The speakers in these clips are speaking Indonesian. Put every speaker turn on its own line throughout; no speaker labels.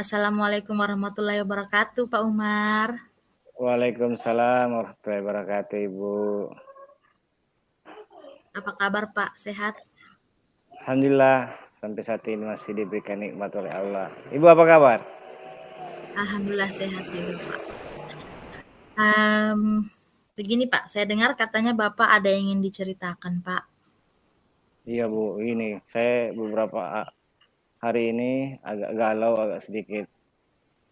Assalamualaikum warahmatullahi wabarakatuh, Pak Umar.
Waalaikumsalam warahmatullahi wabarakatuh, Ibu.
Apa kabar, Pak? Sehat?
Alhamdulillah sampai saat ini masih diberikan nikmat oleh Allah. Ibu apa kabar?
Alhamdulillah sehat juga, Pak. Begini, Pak, saya dengar katanya Bapak ada yang ingin diceritakan, Pak.
Iya Bu, ini saya beberapa hari ini agak galau, agak sedikit.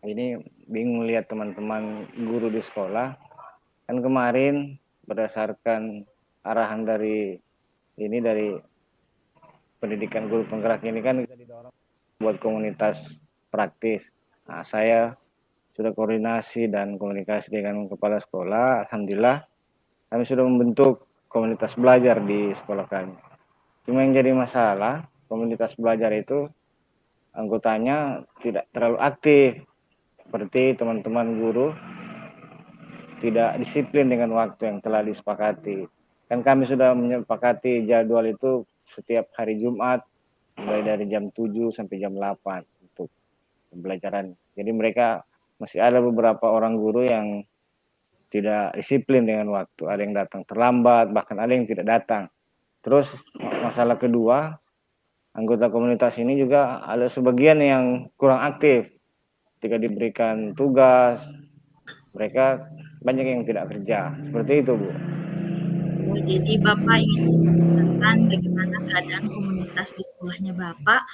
Ini bingung lihat teman-teman guru di sekolah. Kan kemarin berdasarkan arahan dari pendidikan guru penggerak ini kan kita didorong buat komunitas praktis. Nah, saya sudah koordinasi dan komunikasi dengan kepala sekolah. Alhamdulillah kami sudah membentuk komunitas belajar di sekolah kami. Cuma yang jadi masalah, komunitas belajar itu anggotanya tidak terlalu aktif. Seperti teman-teman guru tidak disiplin dengan waktu yang telah disepakati. Kan kami sudah menyepakati jadwal itu setiap hari Jumat mulai dari jam 7 sampai jam 8 untuk pembelajaran. Jadi mereka masih ada beberapa orang guru yang tidak disiplin dengan waktu. Ada yang datang terlambat, bahkan ada yang tidak datang. Terus masalah kedua, anggota komunitas ini juga ada sebagian yang kurang aktif. Ketika diberikan tugas, mereka banyak yang tidak kerja. Seperti itu, Bu.
Oh, jadi Bapak ingin menceritakan bagaimana keadaan komunitas di sekolahnya Bapak,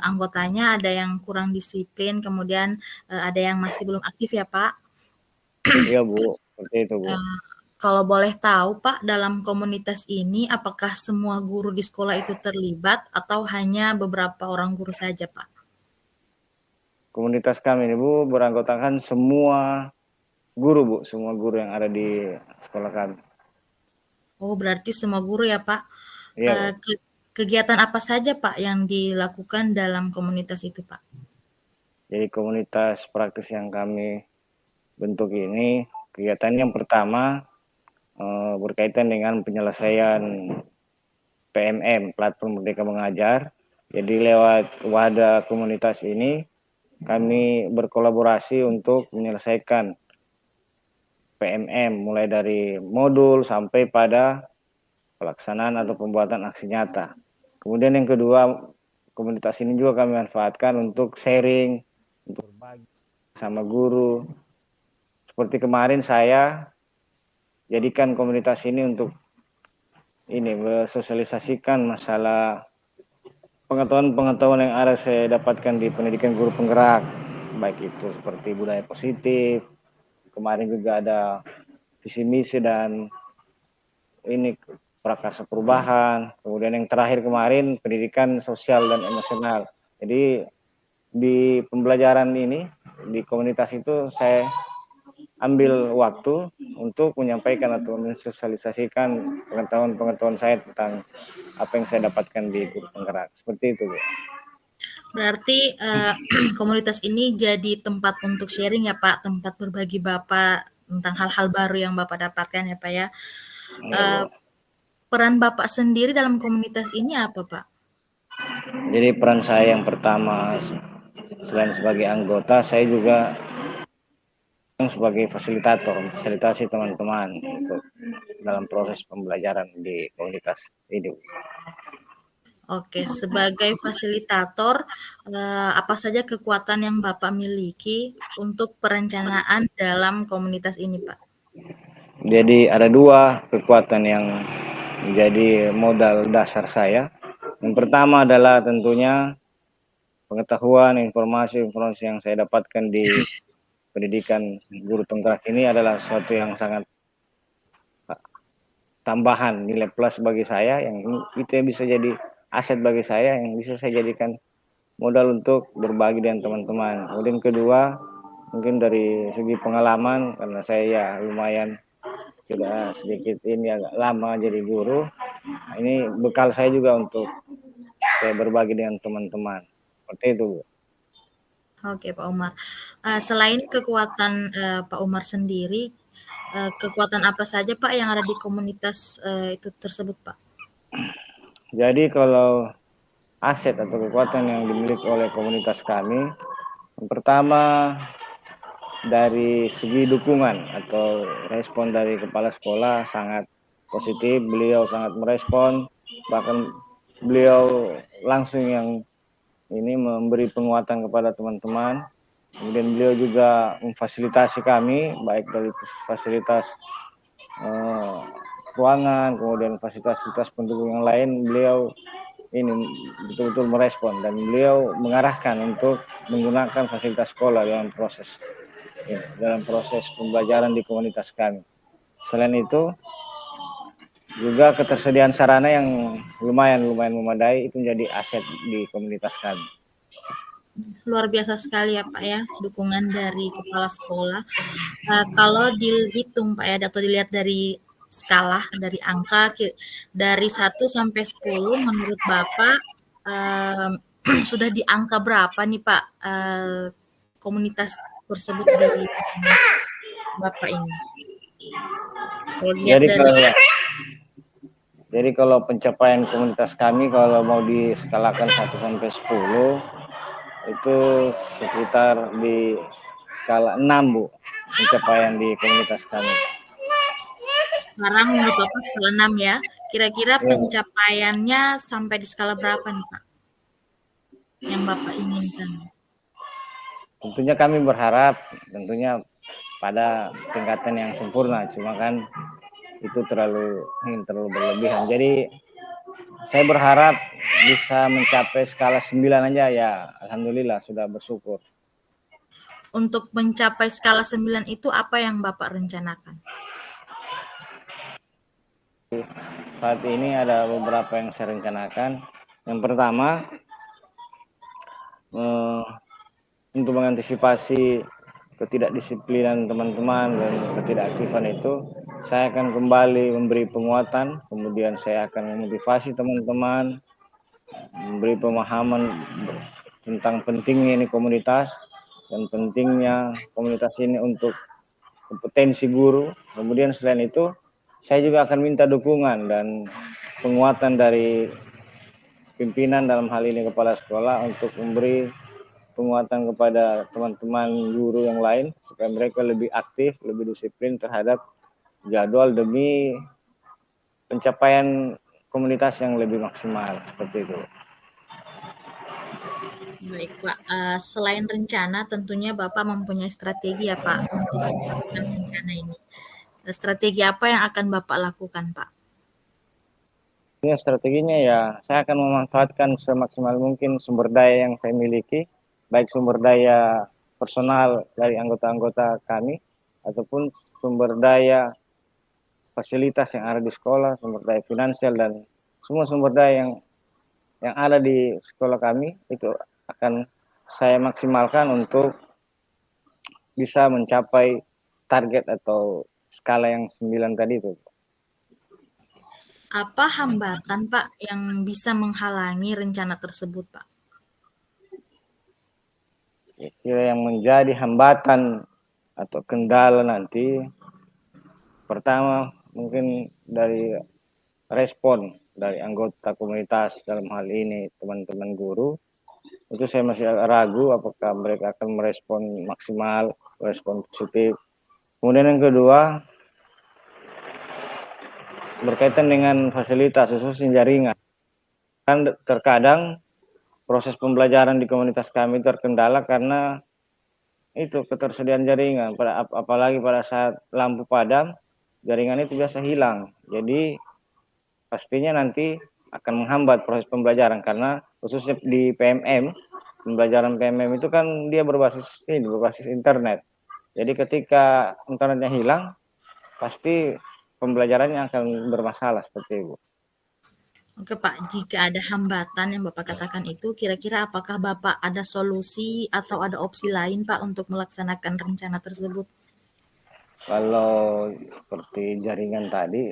anggotanya ada yang kurang disiplin, kemudian ada yang masih belum aktif ya, Pak?
Iya, Bu.
Terus
Seperti itu, Bu.
kalau boleh tahu, Pak, dalam komunitas ini apakah semua guru di sekolah itu terlibat atau hanya beberapa orang guru saja, Pak?
Komunitas kami ini, Bu, beranggotakan semua guru, Bu. Semua guru yang ada di sekolah kami.
Oh, berarti semua guru ya, Pak.
Iya, Bu.
Kegiatan apa saja, Pak, yang dilakukan dalam komunitas itu, Pak?
Jadi komunitas praktis yang kami bentuk ini, kegiatan yang pertama berkaitan dengan penyelesaian PMM, Platform Merdeka Mengajar. Jadi lewat wadah komunitas ini, kami berkolaborasi untuk menyelesaikan PMM, mulai dari modul sampai pada pelaksanaan atau pembuatan aksi nyata. Kemudian yang kedua, komunitas ini juga kami manfaatkan untuk sharing, untuk berbagi sama guru. Seperti kemarin saya jadikan komunitas ini untuk ini bersosialisasikan masalah pengetahuan-pengetahuan yang ada saya dapatkan di pendidikan guru penggerak, baik itu seperti budaya positif. Kemarin juga ada visi misi dan ini prakarsa perubahan. Kemudian yang terakhir kemarin pendidikan sosial dan emosional. Jadi di pembelajaran ini di komunitas itu saya ambil waktu untuk menyampaikan atau mensosialisasikan pengetahuan-pengetahuan saya tentang apa yang saya dapatkan di guru penggerak. Seperti itu, Bu.
Berarti komunitas ini jadi tempat untuk sharing ya, Pak, tempat berbagi Bapak tentang hal-hal baru yang Bapak dapatkan ya, Pak, ya.
Ya, Bu.
Peran Bapak sendiri dalam komunitas ini apa, Pak?
Jadi peran saya yang pertama selain sebagai anggota, saya juga sebagai fasilitator, fasilitasi teman-teman untuk dalam proses pembelajaran di komunitas ini.
Oke, sebagai fasilitator, apa saja kekuatan yang Bapak miliki untuk perencanaan dalam komunitas ini, Pak?
Jadi ada dua kekuatan yang menjadi modal dasar saya. Yang pertama adalah tentunya pengetahuan, informasi yang saya dapatkan di pendidikan guru penggerak ini adalah sesuatu yang sangat tambahan nilai plus bagi saya, yang itu yang bisa jadi aset bagi saya, yang bisa saya jadikan modal untuk berbagi dengan teman-teman. Kemudian kedua, mungkin dari segi pengalaman, karena saya ya lumayan sudah sedikit ini agak lama jadi guru. Nah, ini bekal saya juga untuk saya berbagi dengan teman-teman. Seperti itu, Bu.
Oke, Pak Umar. Selain kekuatan Pak Umar sendiri, kekuatan apa saja Pak yang ada di komunitas itu tersebut, Pak?
Jadi kalau aset atau kekuatan yang dimiliki oleh komunitas kami, Yang pertama, dari segi dukungan atau respon dari kepala sekolah sangat positif, beliau sangat merespon, bahkan beliau langsung yang ini memberi penguatan kepada teman-teman. Kemudian beliau juga memfasilitasi kami, baik dari fasilitas ruangan, kemudian fasilitas-fasilitas pendukung yang lain, beliau ini betul-betul merespon dan beliau mengarahkan untuk menggunakan fasilitas sekolah dalam proses pembelajaran di komunitas kami. Selain itu, juga ketersediaan sarana yang lumayan memadai itu menjadi aset di komunitas kami.
Luar biasa sekali ya Pak ya, dukungan dari kepala sekolah. Kalau dihitung Pak ya, atau dilihat dari skala, dari angka, dari 1 sampai 10, menurut Bapak sudah di angka berapa nih Pak komunitas tersebut di Bapak ini? Kalau dilihat
Jadi
dari
kalau pencapaian komunitas kami kalau mau diskalakan 1 sampai 10 itu sekitar di skala 6 Bu, pencapaian di komunitas kami.
sekarang menurut Bapak skala 6 ya, kira-kira
Ya,
pencapaiannya sampai di skala berapa nih Pak yang Bapak inginkan?
tentunya kami berharap tentunya pada tingkatan yang sempurna, cuma kan itu terlalu berlebihan. Jadi saya berharap bisa mencapai skala 9 aja ya. Alhamdulillah sudah bersyukur.
Untuk mencapai skala 9 itu apa yang Bapak rencanakan?
Saat ini ada beberapa yang saya rencanakan. Yang pertama, untuk mengantisipasi ketidakdisiplinan teman-teman dan ketidakaktifan itu, saya akan kembali memberi penguatan, kemudian saya akan memotivasi teman-teman, memberi pemahaman tentang pentingnya ini komunitas dan pentingnya komunitas ini untuk kompetensi guru. Kemudian selain itu, saya juga akan minta dukungan dan penguatan dari pimpinan, dalam hal ini kepala sekolah, untuk memberi penguatan kepada teman-teman guru yang lain supaya mereka lebih aktif, lebih disiplin terhadap jadwal demi pencapaian komunitas yang lebih maksimal, seperti itu.
Baik Pak, selain rencana tentunya Bapak mempunyai strategi ya Pak untuk melakukan rencana ini. Strategi apa yang akan Bapak lakukan Pak?
Ini strateginya ya, saya akan memanfaatkan semaksimal mungkin sumber daya yang saya miliki, baik sumber daya personal dari anggota-anggota kami, ataupun sumber daya fasilitas yang ada di sekolah, sumber daya finansial, dan semua sumber daya yang ada di sekolah kami, itu akan saya maksimalkan untuk bisa mencapai target atau skala yang 9 tadi itu.
Apa hambatan Pak yang bisa menghalangi rencana tersebut Pak?
Kira yang menjadi hambatan atau kendala nanti, pertama mungkin dari respon dari anggota komunitas, dalam hal ini teman-teman guru, itu saya masih ragu apakah mereka akan merespon maksimal, respon positif. Kemudian yang kedua, berkaitan dengan fasilitas khususnya jaringan. Kan terkadang proses pembelajaran di komunitas kami terkendala karena itu ketersediaan jaringan, apalagi pada saat lampu padam, jaringan itu biasa hilang. Jadi pastinya nanti akan menghambat proses pembelajaran, karena khususnya di PMM, pembelajaran PMM itu kan dia berbasis internet. Jadi ketika internetnya hilang, pasti pembelajarannya akan bermasalah, seperti itu.
Oke Pak, jika ada hambatan yang Bapak katakan itu, kira-kira apakah Bapak ada solusi atau ada opsi lain Pak untuk melaksanakan rencana tersebut?
Kalau seperti jaringan tadi,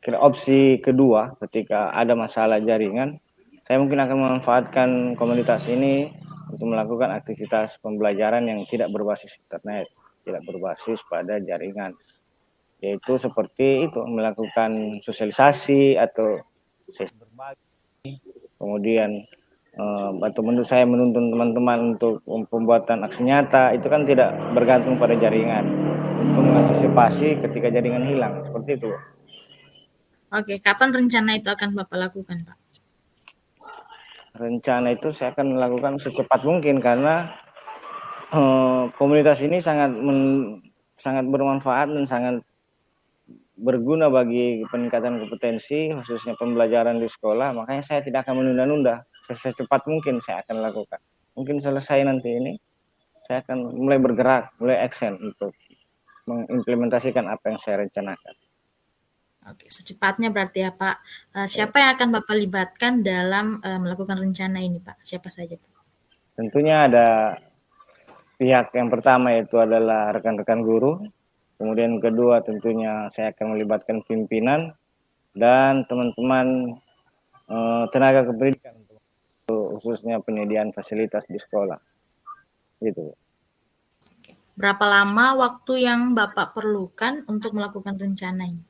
kira opsi kedua ketika ada masalah jaringan, saya mungkin akan memanfaatkan komunitas ini untuk melakukan aktivitas pembelajaran yang tidak berbasis internet, tidak berbasis pada jaringan. Yaitu seperti itu, melakukan sosialisasi atau sesi berbagi, kemudian atau saya menuntun teman-teman untuk pembuatan aksi nyata, itu kan tidak bergantung pada jaringan. Untuk mengantisipasi ketika jaringan hilang, seperti itu.
Oke, kapan rencana itu akan Bapak lakukan, Pak?
Rencana itu saya akan melakukan secepat mungkin karena komunitas ini sangat bermanfaat dan sangat berguna bagi peningkatan kompetensi, khususnya pembelajaran di sekolah. Makanya saya tidak akan menunda-nunda. Secepat mungkin saya akan lakukan. Mungkin selesai nanti ini, saya akan mulai bergerak, mulai action untuk mengimplementasikan apa yang saya rencanakan.
Oke, secepatnya berarti ya, Pak. Siapa yang akan Bapak libatkan dalam melakukan rencana ini, Pak? Siapa saja, Pak?
Tentunya ada pihak yang pertama, yaitu adalah rekan-rekan guru. Kemudian kedua tentunya saya akan melibatkan pimpinan dan teman-teman tenaga kependidikan, khususnya penyediaan fasilitas di sekolah. Gitu.
Berapa lama waktu yang Bapak perlukan untuk melakukan rencana ini?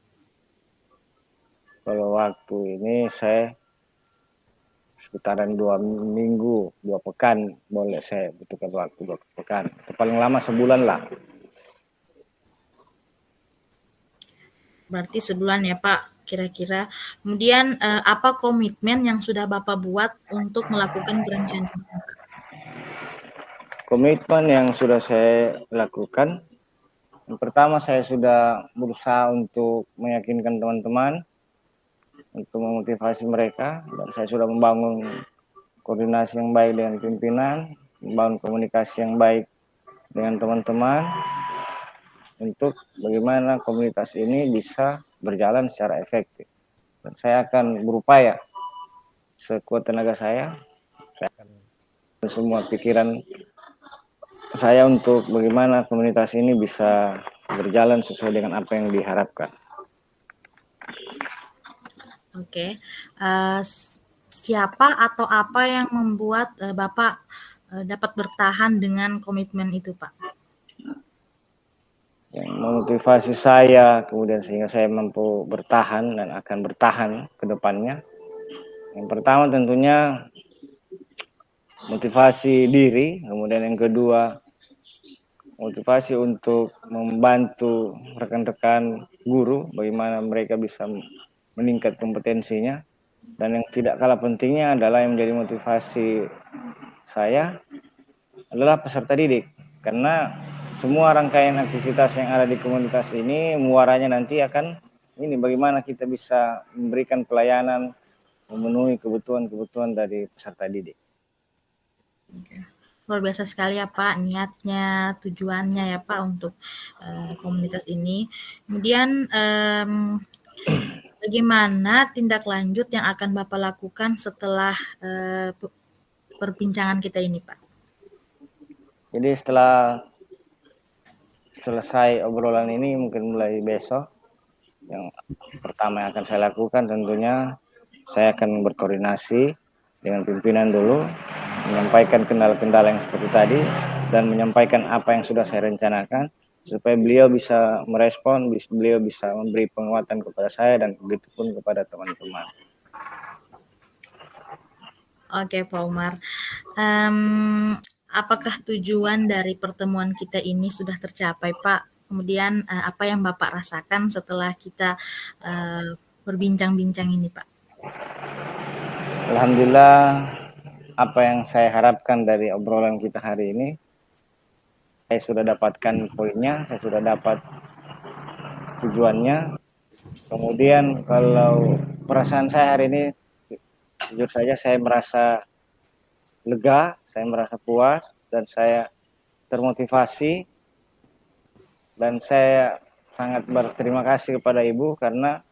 Kalau waktu ini saya sekitaran 2 minggu, 2 pekan, boleh saya butuhkan waktu 2 pekan. Atau paling lama sebulan lah.
Berarti sebulan ya, Pak, kira-kira. Kemudian apa komitmen yang sudah Bapak buat untuk melakukan perencanaan ini, Pak?
Komitmen yang sudah saya lakukan, yang pertama saya sudah berusaha untuk meyakinkan teman-teman, untuk memotivasi mereka, dan saya sudah membangun koordinasi yang baik dengan pimpinan, membangun komunikasi yang baik dengan teman-teman, untuk bagaimana komunitas ini bisa berjalan secara efektif. Dan saya akan berupaya sekuat tenaga saya akan semua pikiran saya untuk bagaimana komunitas ini bisa berjalan sesuai dengan apa yang diharapkan.
Oke, siapa atau apa yang membuat Bapak dapat bertahan dengan komitmen itu, Pak?
Yang memotivasi saya, kemudian sehingga saya mampu bertahan dan akan bertahan ke depannya. Yang pertama tentunya motivasi diri, kemudian yang kedua motivasi untuk membantu rekan-rekan guru bagaimana mereka bisa meningkat kompetensinya, dan yang tidak kalah pentingnya adalah yang menjadi motivasi saya adalah peserta didik, karena semua rangkaian aktivitas yang ada di komunitas ini muaranya nanti akan ini bagaimana kita bisa memberikan pelayanan memenuhi kebutuhan-kebutuhan dari peserta didik.
Luar biasa sekali ya, Pak, niatnya, tujuannya ya, Pak, untuk komunitas ini. Kemudian bagaimana tindak lanjut yang akan Bapak lakukan setelah perbincangan kita ini, Pak?
Jadi setelah selesai obrolan ini, mungkin mulai besok, yang pertama yang akan saya lakukan tentunya saya akan berkoordinasi dengan pimpinan dulu, menyampaikan kendala-kendala yang seperti tadi, dan menyampaikan apa yang sudah saya rencanakan, supaya beliau bisa merespon, beliau bisa memberi penguatan kepada saya, dan begitu pun kepada teman-teman.
Oke, Pak Umar. Apakah tujuan dari pertemuan kita ini sudah tercapai, Pak? Kemudian apa yang Bapak rasakan setelah kita berbincang-bincang ini, Pak?
Alhamdulillah, apa yang saya harapkan dari obrolan kita hari ini, saya sudah dapatkan poinnya, saya sudah dapat tujuannya. Kemudian kalau perasaan saya hari ini, jujur saja saya merasa lega, saya merasa puas, dan saya termotivasi, dan saya sangat berterima kasih kepada Ibu karena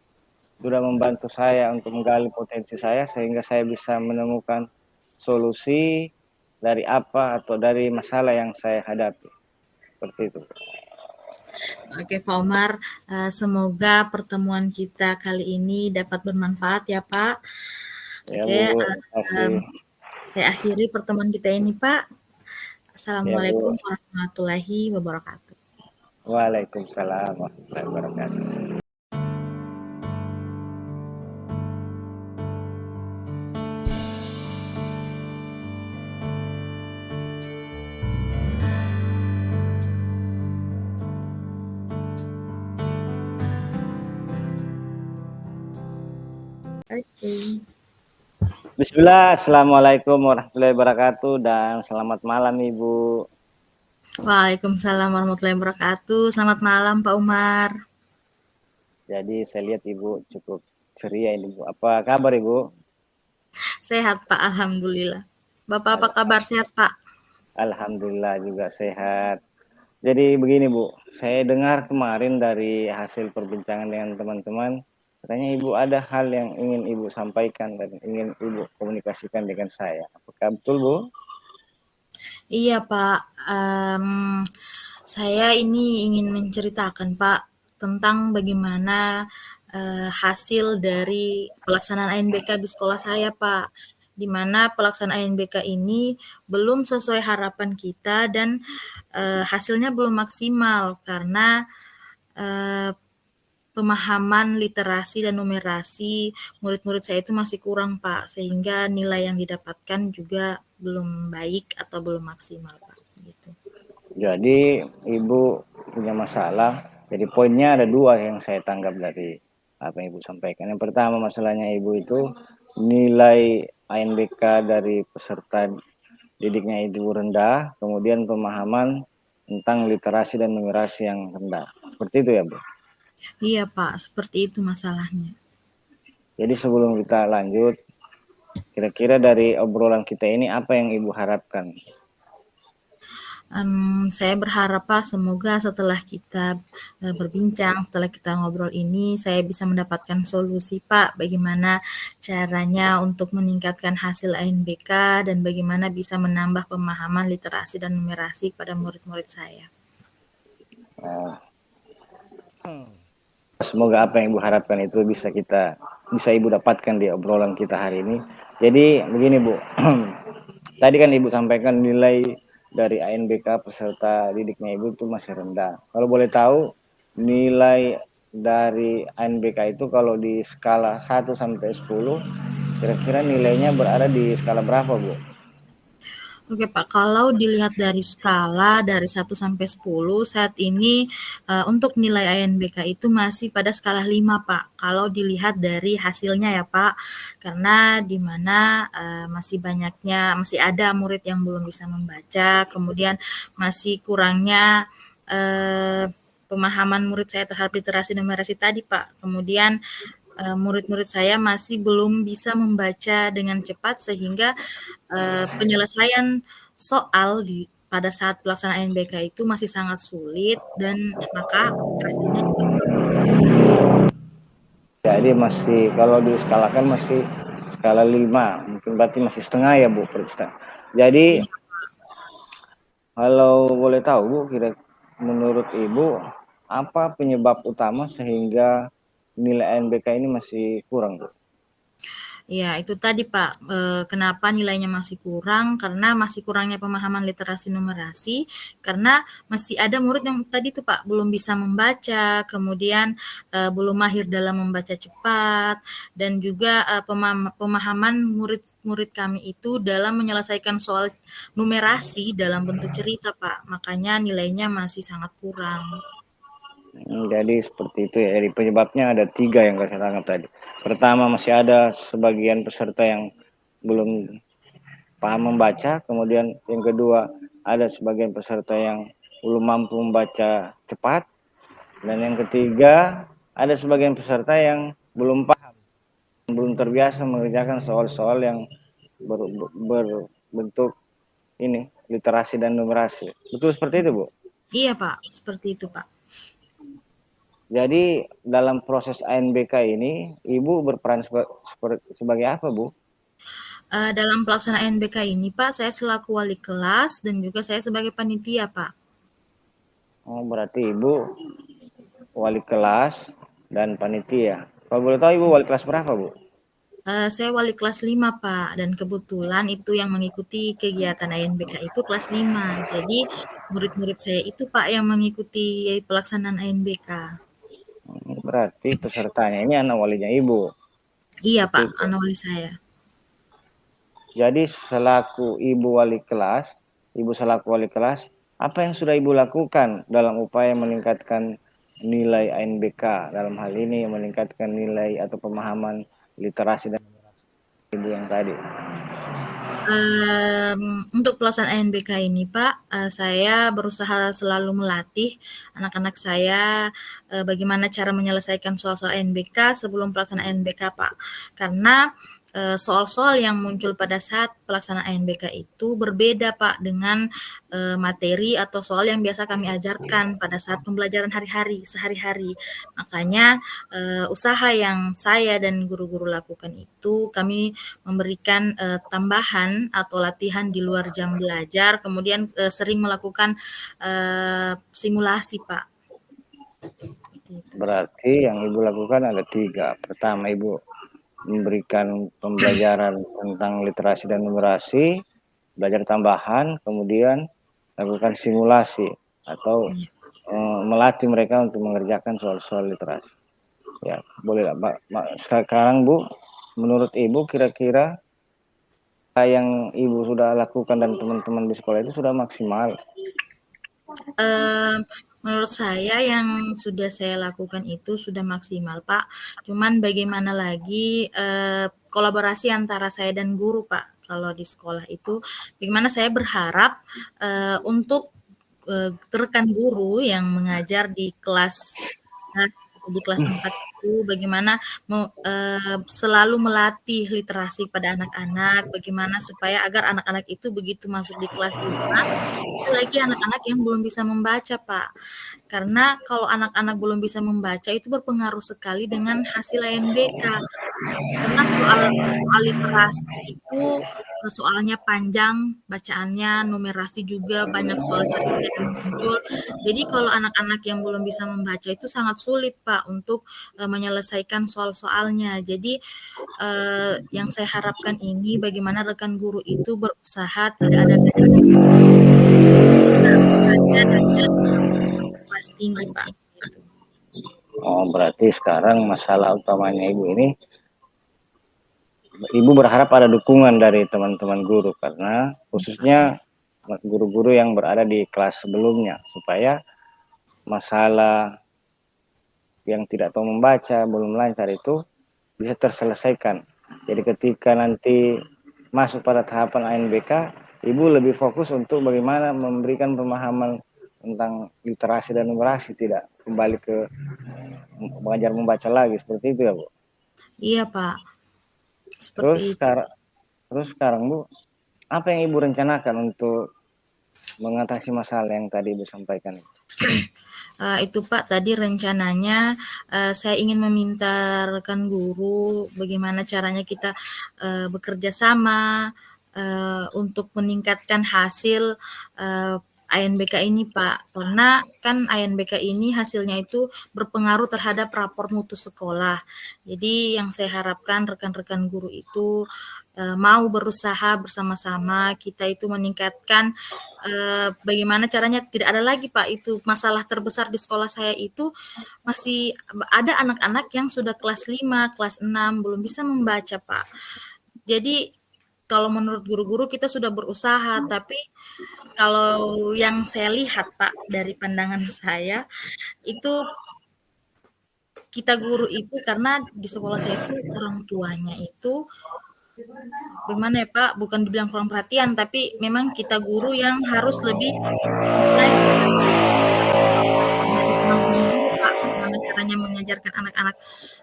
sudah membantu saya untuk menggali potensi saya sehingga saya bisa menemukan solusi dari apa atau dari masalah yang saya hadapi. Seperti itu.
Oke, Pak Umar, semoga pertemuan kita kali ini dapat bermanfaat ya, Pak.
Ya
Oke,
Bu, terima kasih.
saya akhiri pertemuan kita ini, Pak.
Ya Bu.
Assalamualaikum warahmatullahi wabarakatuh.
Waalaikumsalam warahmatullahi wabarakatuh.
Oke.
Bismillah, Assalamualaikum warahmatullahi wabarakatuh dan selamat malam Ibu.
Waalaikumsalam warahmatullahi wabarakatuh. Selamat malam Pak Umar.
Jadi saya lihat Ibu cukup ceria ini Bu. Apa kabar Ibu?
Sehat Pak, alhamdulillah. Bapak apa kabar?
Alhamdulillah.
Sehat Pak?
Alhamdulillah juga sehat. Jadi begini Bu, saya dengar kemarin dari hasil perbincangan dengan teman-teman, katanya Ibu ada hal yang ingin Ibu sampaikan dan ingin Ibu komunikasikan dengan saya. Apakah betul Bu?
Iya Pak. Saya ini ingin menceritakan Pak tentang bagaimana hasil dari pelaksanaan ANBK di sekolah saya Pak. Di mana pelaksanaan ANBK ini belum sesuai harapan kita dan hasilnya belum maksimal karena eh, pemahaman literasi dan numerasi murid-murid saya itu masih kurang Pak, sehingga nilai yang didapatkan juga belum baik atau belum maksimal Pak. Gitu.
Jadi Ibu punya masalah. Jadi poinnya ada dua yang saya tanggap dari apa yang Ibu sampaikan. Yang pertama masalahnya Ibu itu nilai ANBK dari peserta didiknya itu rendah, kemudian pemahaman tentang literasi dan numerasi yang rendah. Seperti itu ya Bu.
Iya Pak, seperti itu masalahnya.
Jadi sebelum kita lanjut, kira-kira dari obrolan kita ini apa yang Ibu harapkan?
Saya berharap Pak, semoga setelah kita berbincang, setelah kita ngobrol ini, saya bisa mendapatkan solusi Pak, bagaimana caranya untuk meningkatkan hasil ANBK dan bagaimana bisa menambah pemahaman literasi dan numerasi pada murid-murid saya.
Semoga apa yang Ibu harapkan itu bisa Ibu dapatkan di obrolan kita hari ini. Jadi begini Bu, tadi kan Ibu sampaikan nilai dari ANBK peserta didiknya Ibu itu masih rendah. Kalau boleh tahu nilai dari ANBK itu kalau di skala 1 sampai 10 kira-kira nilainya berada di skala berapa Bu?
Oke Pak, kalau dilihat dari skala dari 1 sampai 10 saat ini untuk nilai ANBK itu masih pada skala 5 Pak. Kalau dilihat dari hasilnya ya Pak, karena di mana masih ada murid yang belum bisa membaca, kemudian masih kurangnya pemahaman murid saya terhadap literasi numerasi tadi Pak. Kemudian murid-murid saya masih belum bisa membaca dengan cepat sehingga penyelesaian soal pada saat pelaksanaan NBK itu masih sangat sulit dan maka hasilnya juga kurang maksimal.
Jadi masih kalau diskalakan masih skala 5, mungkin berarti masih setengah ya Bu. Jadi
Iya,
kalau boleh tahu Bu, menurut Ibu apa penyebab utama sehingga nilai NBK ini masih kurang Bu?
ya itu tadi Pak, kenapa nilainya masih kurang, karena masih kurangnya pemahaman literasi numerasi, karena masih ada murid yang tadi tuh Pak, belum bisa membaca, kemudian belum mahir dalam membaca cepat, dan juga pemahaman murid-murid kami itu dalam menyelesaikan soal numerasi dalam bentuk cerita Pak, makanya nilainya masih sangat kurang.
Jadi seperti itu ya. Jadi penyebabnya ada 3 yang saya tangkap tadi. Pertama masih ada sebagian peserta yang belum paham membaca, kemudian yang kedua ada sebagian peserta yang belum mampu membaca cepat, dan yang ketiga ada sebagian peserta yang belum paham, belum terbiasa mengerjakan soal-soal yang berbentuk ini literasi dan numerasi. Betul seperti itu Bu?
Iya Pak, seperti itu Pak.
Jadi dalam proses ANBK ini Ibu berperan sebagai apa Bu?
Dalam pelaksanaan NBK ini Pak, saya selaku wali kelas dan juga saya sebagai panitia Pak.
Oh, berarti Ibu wali kelas dan panitia. Kalau boleh tahu Ibu wali kelas berapa Bu?
Saya wali kelas 5 Pak, dan kebetulan itu yang mengikuti kegiatan ANBK itu kelas 5. Jadi murid-murid saya itu Pak yang mengikuti pelaksanaan ANBK.
Berarti pesertanya ini anak walinya Ibu.
Iya
Seperti
Pak,
itu.
anak wali saya.
Jadi Ibu selaku wali kelas, apa yang sudah Ibu lakukan dalam upaya meningkatkan nilai ANBK dalam hal ini meningkatkan nilai atau pemahaman literasi dan Ibu yang tadi?
Untuk pelaksanaan ANBK ini Pak, saya berusaha selalu melatih anak-anak saya, bagaimana cara menyelesaikan soal-soal ANBK sebelum pelaksanaan ANBK Pak. Karena, soal-soal yang muncul pada saat pelaksanaan ANBK itu berbeda Pak dengan, materi atau soal yang biasa kami ajarkan pada saat pembelajaran sehari-hari. Makanya, usaha yang saya dan guru-guru lakukan itu kami memberikan, tambahan atau latihan di luar jam belajar, kemudian, sering melakukan, simulasi, Pak. Seperti itu.
Berarti yang Ibu lakukan ada 3. Pertama, Ibu memberikan pembelajaran tentang literasi dan numerasi, belajar tambahan, kemudian lakukan simulasi atau
Iya.
melatih mereka untuk mengerjakan soal-soal literasi. Ya, bolehlah, sekarang Bu, menurut Ibu kira-kira yang Ibu sudah lakukan dan teman-teman di sekolah itu sudah maksimal?
Menurut saya yang sudah saya lakukan itu sudah maksimal, Pak. Cuman bagaimana lagi, kolaborasi antara saya dan guru, Pak. Kalau di sekolah itu, bagaimana saya berharap, untuk, rekan guru yang mengajar di kelas di kelas 4 itu bagaimana selalu melatih literasi pada anak-anak, bagaimana supaya agar anak-anak itu begitu masuk di kelas 5 ada lagi anak-anak yang belum bisa membaca, Pak. Karena kalau anak-anak belum bisa membaca itu berpengaruh sekali dengan hasil ANBK. Karena soal soal literasi itu, soalnya panjang bacaannya, numerasi juga banyak soal cerita yang muncul. Jadi kalau anak-anak yang belum bisa membaca itu sangat sulit, Pak, untuk, menyelesaikan soal-soalnya. Jadi, yang saya harapkan ini bagaimana rekan guru itu berusaha tidak ada hanya dengan kelas tinggi, Pak, gitu.
Oh, berarti sekarang masalah utamanya Ibu ini, Ibu berharap ada dukungan dari teman-teman guru, karena khususnya guru-guru yang berada di kelas sebelumnya, supaya masalah yang tidak tahu membaca, belum lancar itu bisa terselesaikan. Jadi ketika nanti masuk pada tahapan ANBK, Ibu lebih fokus untuk bagaimana memberikan pemahaman tentang literasi dan numerasi, tidak kembali ke mengajar membaca lagi, seperti itu ya Bu.
Iya, Pak, seperti
Terus
itu.
sekarang, Bu, apa yang Ibu rencanakan untuk mengatasi masalah yang tadi Ibu sampaikan?
Itu Pak, tadi rencananya, saya ingin meminta rekan guru bagaimana caranya kita, bekerja sama, untuk meningkatkan hasil, ANBK ini Pak. Karena kan ANBK ini hasilnya itu berpengaruh terhadap rapor mutu sekolah. Jadi yang saya harapkan rekan-rekan guru itu, mau berusaha bersama-sama, kita itu meningkatkan bagaimana caranya tidak ada lagi Pak itu masalah terbesar di sekolah saya itu masih ada anak-anak yang sudah kelas 5, kelas 6 belum bisa membaca Pak. Jadi kalau menurut guru-guru kita sudah berusaha, tapi kalau yang saya lihat Pak dari pandangan saya itu kita guru itu karena di sekolah saya itu orang tuanya itu bagaimana ya Pak, bukan dibilang kurang perhatian, tapi memang kita guru yang harus lebih memulai dari teman-teman guru, Pak, bagaimana caranya mengajarkan anak-anak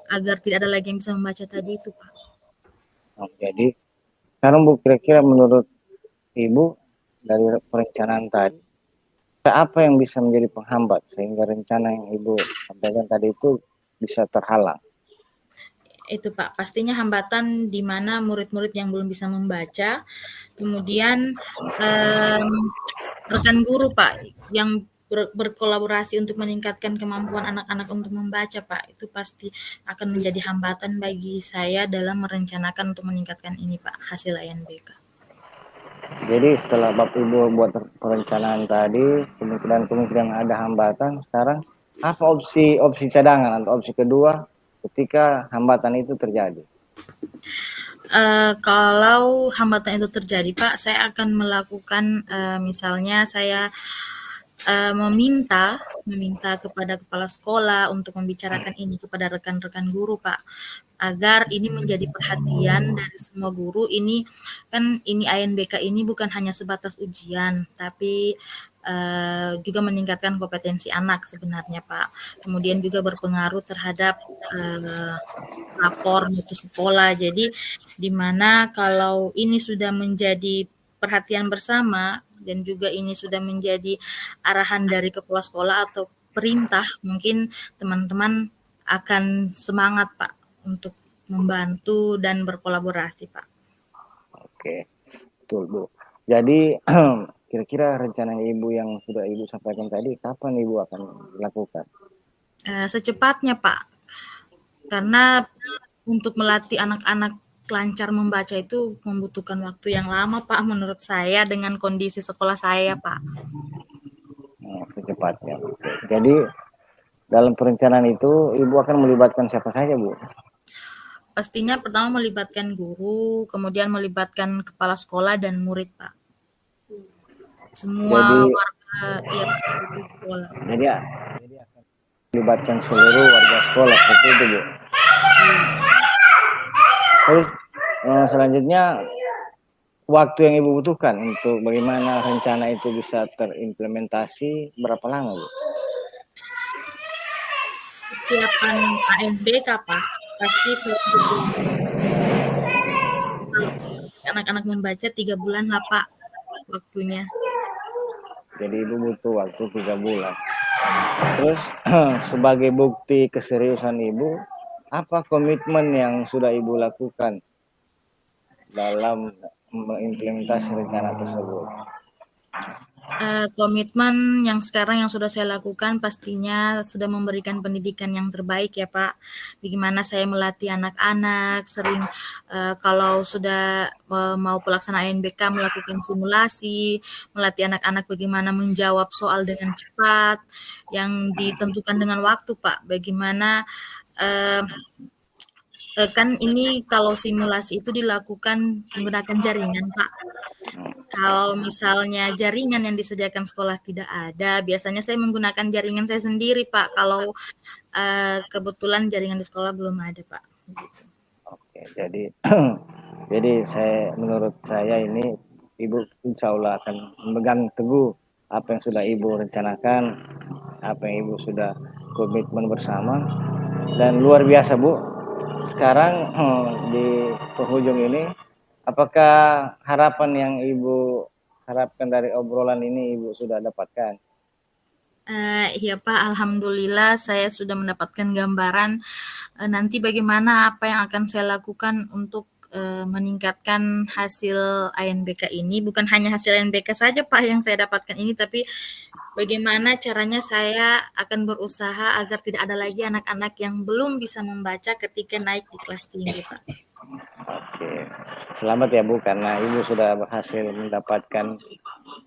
agar tidak ada lagi yang bisa membaca tadi itu, Pak.
Oh, jadi sekarang Bu, kira-kira menurut Ibu dari perencanaan tadi, apa yang bisa menjadi penghambat sehingga rencana yang Ibu sampaikan tadi itu bisa terhalang?
Itu, Pak, pastinya hambatan di mana murid-murid yang belum bisa membaca, kemudian, rekan guru, Pak, yang berkolaborasi untuk meningkatkan kemampuan anak-anak untuk membaca, Pak, itu pasti akan menjadi hambatan bagi saya dalam merencanakan untuk meningkatkan ini, Pak, hasil ANBK.
Jadi setelah Bapak Ibu buat perencanaan tadi, kemungkinan ada hambatan, sekarang apa opsi cadangan atau opsi kedua ketika hambatan itu terjadi?
Kalau hambatan itu terjadi, Pak, saya akan melakukan, misalnya saya, meminta kepada kepala sekolah untuk membicarakan ini kepada rekan-rekan guru, Pak. agar ini menjadi perhatian dari semua guru. Ini kan ini ANBK ini bukan hanya sebatas ujian, tapi juga meningkatkan kompetensi anak sebenarnya, Pak. Kemudian juga berpengaruh terhadap rapor mutu sekolah. Jadi di mana kalau ini sudah menjadi perhatian bersama dan juga ini sudah menjadi arahan dari kepala sekolah atau perintah, mungkin teman-teman akan semangat, Pak, untuk membantu dan berkolaborasi, Pak.
Oke, betul, Bu. Jadi kira-kira rencana Ibu yang sudah Ibu sampaikan tadi, kapan Ibu akan lakukan?
Secepatnya, Pak. Karena untuk melatih anak-anak lancar membaca itu membutuhkan waktu yang lama, Pak, menurut saya dengan kondisi sekolah saya, Pak.
Secepatnya. Oke. Jadi dalam perencanaan itu Ibu akan melibatkan siapa saja, Bu?
Pastinya pertama melibatkan guru, kemudian melibatkan kepala sekolah dan murid, Pak. Semua
Jadi
warga ya sekolah.
jadi akan melibatkan seluruh warga sekolah seperti itu, Bu. Terus selanjutnya waktu yang Ibu butuhkan untuk bagaimana rencana itu bisa terimplementasi berapa lama, Bu?
Persiapan ANBK, Pak, pasti kalau anak-anak membaca 3 bulan lah, Pak, waktunya.
Jadi Ibu butuh waktu 3 bulan. Terus sebagai bukti keseriusan Ibu, apa komitmen yang sudah Ibu lakukan dalam mengimplementasi rencana tersebut?
Komitmen yang sekarang yang sudah saya lakukan pastinya sudah memberikan pendidikan yang terbaik ya, Pak. Bagaimana saya melatih anak-anak, sering kalau sudah mau pelaksanaan ANBK melakukan simulasi, melatih anak-anak bagaimana menjawab soal dengan cepat, yang ditentukan dengan waktu, Pak. Bagaimana kan ini kalau simulasi itu dilakukan menggunakan jaringan, Pak. Kalau misalnya jaringan yang disediakan sekolah tidak ada, biasanya saya menggunakan jaringan saya sendiri, Pak, kalau, kebetulan jaringan di sekolah belum ada, Pak, gitu.
Oke, jadi menurut saya ini Ibu insya Allah akan memegang teguh apa yang sudah Ibu rencanakan, apa yang Ibu sudah komitmen bersama, dan luar biasa, Bu. Sekarang di penghujung ini, apakah harapan yang Ibu harapkan dari obrolan ini Ibu sudah dapatkan?
Iya, Pak, alhamdulillah saya sudah mendapatkan gambaran, nanti bagaimana apa yang akan saya lakukan untuk, meningkatkan hasil ANBK ini. Bukan hanya hasil ANBK saja, Pak, yang saya dapatkan ini, tapi bagaimana caranya saya akan berusaha agar tidak ada lagi anak-anak yang belum bisa membaca ketika naik di kelas tinggi, Pak.
Oke, selamat ya Bu, karena Ibu sudah berhasil mendapatkan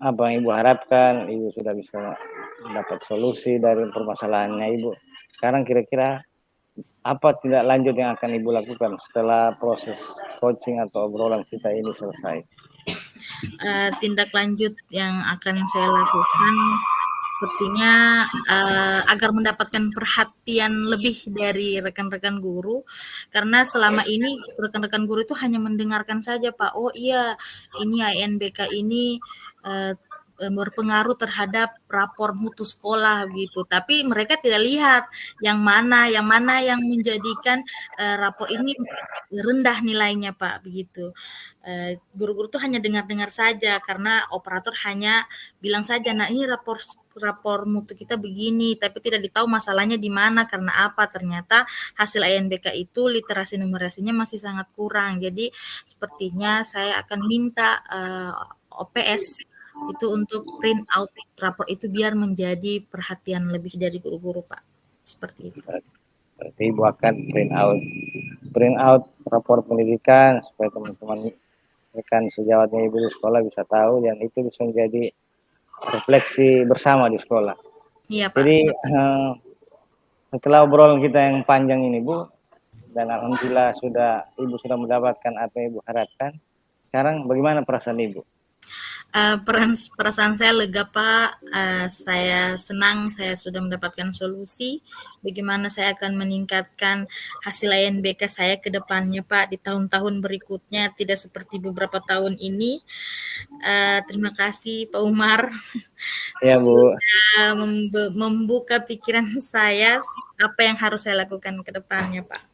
apa yang Ibu harapkan, Ibu sudah bisa mendapat solusi dari permasalahannya Ibu. Sekarang kira-kira apa tindak lanjut yang akan Ibu lakukan setelah proses coaching atau obrolan kita ini selesai?
Tindak lanjut yang akan saya lakukan sepertinya agar mendapatkan perhatian lebih dari rekan-rekan guru, karena selama ini rekan-rekan guru itu hanya mendengarkan saja, Pak. Oh iya, ini ANBK ini berpengaruh terhadap rapor mutu sekolah gitu. Tapi mereka tidak lihat yang mana yang menjadikan rapor ini rendah nilainya, Pak, begitu. Guru-guru tuh hanya dengar-dengar saja karena operator hanya bilang saja, "Nah, ini rapor mutu kita begini," tapi tidak ditahu masalahnya di mana, karena apa, ternyata hasil ANBK itu literasi numerasinya masih sangat kurang. Jadi sepertinya saya akan minta, OPS itu untuk print out rapor itu biar menjadi perhatian lebih dari guru-guru, Pak, seperti itu.
Berarti Ibu akan print out rapor pendidikan supaya teman-teman rekan sejawatnya Ibu di sekolah bisa tahu dan itu bisa menjadi refleksi bersama di sekolah.
Iya, Pak,
Jadi
seperti itu.
setelah obrolan kita yang panjang ini Bu, dan alhamdulillah Ibu sudah mendapatkan apa yang Ibu harapkan. Sekarang bagaimana perasaan Ibu?
Perasaan saya lega, Pak. Saya senang saya sudah mendapatkan solusi bagaimana saya akan meningkatkan hasil INBK saya ke depannya, Pak, di tahun-tahun berikutnya, tidak seperti beberapa tahun ini. Terima kasih Pak Umar
Iya, Bu.
sudah membuka pikiran saya apa yang harus saya lakukan ke depannya, Pak.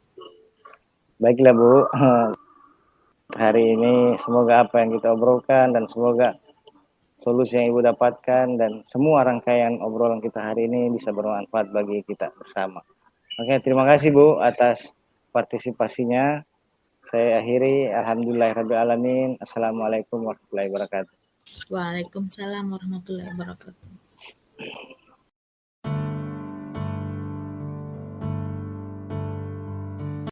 Baiklah, Bu. Hari ini semoga apa yang kita obrolkan dan semoga solusi yang Ibu dapatkan dan semua rangkaian obrolan kita hari ini bisa bermanfaat bagi kita bersama. Oke, terima kasih Bu atas partisipasinya. Saya akhiri. Alhamdulillahirrabbilalamin. Assalamualaikum warahmatullahi wabarakatuh.
Waalaikumsalam warahmatullahi wabarakatuh.